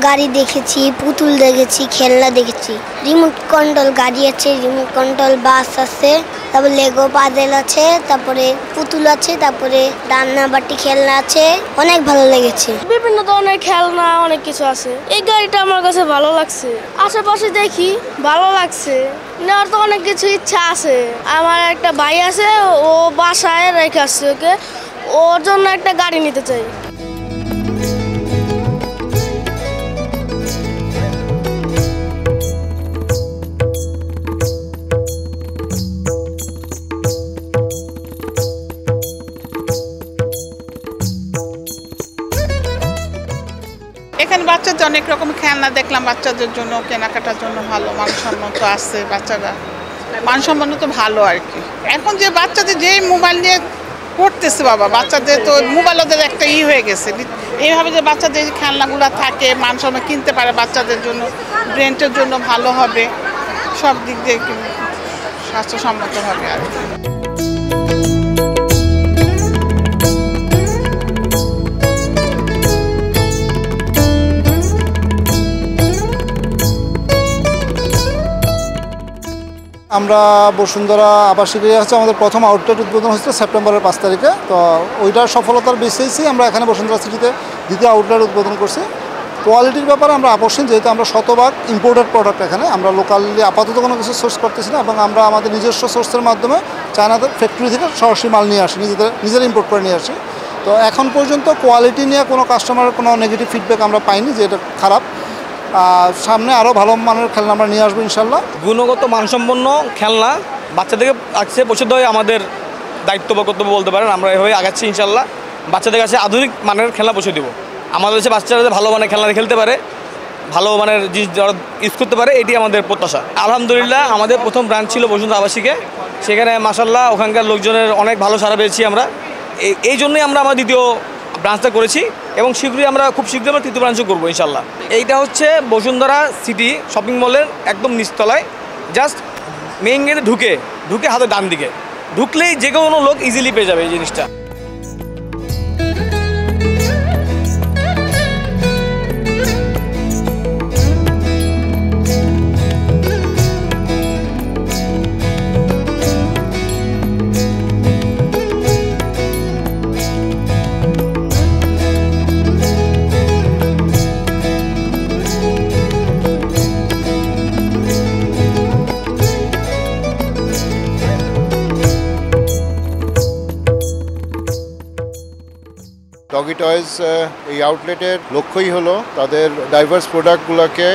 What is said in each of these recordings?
গাড়ি দেখেছি, পুতুল দেখেছি, খেলনা দেখেছি। রিমোট কন্ট্রোল গাড়ি আছে, রিমোট কন্ট্রোল বাস আছে, তারপর লেগো পাজেল আছে, তারপরে পুতুল আছে, তারপরে রান্না বাটি খেলনা আছে। অনেক ভালো লেগেছে। বিভিন্ন ধরনের খেলনা অনেক কিছু আছে। এই গাড়িটা আমার কাছে ভালো লাগছে। আশেপাশে দেখি ভালো লাগছে। নেওয়ার তো অনেক কিছু ইচ্ছা আছে। আমার একটা ভাই আছে, ও বাসায় রেখে আসছে ওকে, ওর জন্য একটা গাড়ি নিতে চাই। এখানে বাচ্চাদের অনেক রকম খেলনা দেখলাম, বাচ্চাদের জন্য কেনাকাটার জন্য ভালো, মানসম্মত আছে। বাচ্চারা মানসম্মত ভালো আর কি। এখন যে বাচ্চাদের যে মোবাইল নিয়ে পড়তেছে বাবা, বাচ্চাদের তো মোবাইল ওদের একটা হয়ে গেছে। এইভাবে যে বাচ্চাদের খেলনাগুলো থাকে মানসম্মত কিনতে পারে, বাচ্চাদের জন্য ব্রেনের জন্য ভালো হবে, সব দিক দিয়ে স্বাস্থ্যসম্মত হবে আর কি। আমরা বসুন্ধরা আবাসিকে হচ্ছে আমাদের প্রথম আউটলেট উদ্বোধন হচ্ছে সেপ্টেম্বরের 5 তারিখে। তো ওইটার সফলতার বেসিসেই আমরা এখানে বসুন্ধরা সিটিতে দ্বিতীয় আউটলেট উদ্বোধন করছি। কোয়ালিটির ব্যাপারে আমরা আপোষহীন, যেহেতু আমরা শতভাগ ইম্পোর্টেড প্রোডাক্ট, এখানে আমরা লোকালি আপাতত কোনো কিছু সোর্স করতেছি না, এবং আমরা আমাদের নিজস্ব সোর্সের মাধ্যমে চায়নাদের ফ্যাক্টরি থেকে সরাসরি মাল নিয়ে আসি, নিজেরা ইম্পোর্ট করে নিয়ে আসি। তো এখন পর্যন্ত কোয়ালিটি নিয়ে কোনো কাস্টমারের কোনো নেগেটিভ ফিডব্যাক আমরা পাইনি যে এটা খারাপ। সামনে আরও ভালো মানের খেলনা আমরা নিয়ে আসবো ইনশাল্লাহ। গুণগত মানসম্পন্ন খেলনা বাচ্চাদেরকে কাছে পৌঁছে দেওয়া আমাদের দায়িত্ব বা কর্তব্য বলতে পারেন। আমরা এভাবে আগাচ্ছি ইনশাল্লাহ। বাচ্চাদের কাছে আধুনিক মানের খেলনা পৌঁছে দেবো। আমাদের কাছে বাচ্চারা ভালো মানের খেলনা খেলতে পারে, ভালো মানের জিনিস ইউজ করতে পারে, এটি আমাদের প্রত্যাশা। আলহামদুলিল্লাহ আমাদের প্রথম ব্রাঞ্চ ছিল বসুন্ধরা আবাসিকে, সেখানে মাশাআল্লাহ ওখানকার লোকজনের অনেক ভালো সাড়া পেয়েছি আমরা। এই জন্যই আমরা আমার দ্বিতীয় ব্রাঞ্চটা করেছি, এবং শীঘ্রই আমরা খুব শীঘ্রই আমরা তৃতীয় ব্রাঞ্চও করবো ইনশাল্লাহ। এইটা হচ্ছে বসুন্ধরা সিটি শপিং মলের একদম নিচতলায়, জাস্ট মেইন গেটে ঢুকে হাতে ডান দিকে ঢুকলেই যে কোনো লোক ইজিলি পেয়ে যাবে এই জিনিসটা। ডগি টয়েস এই আউটলেটের লক্ষ্যই হলো তাদের ডাইভার্স প্রোডাক্টগুলোকে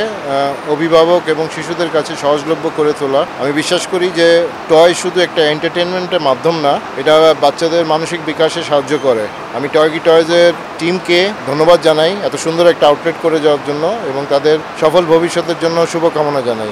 অভিভাবক এবং শিশুদের কাছে সহজলভ্য করে তোলা। আমি বিশ্বাস করি যে টয় শুধু একটা এন্টারটেনমেন্টের মাধ্যম না, এটা বাচ্চাদের মানসিক বিকাশে সাহায্য করে। আমি ডগি টয়েসের টিমকে ধন্যবাদ জানাই এত সুন্দর একটা আউটলেট করে যাওয়ার জন্য, এবং তাদের সফল ভবিষ্যতের জন্য শুভকামনা জানাই।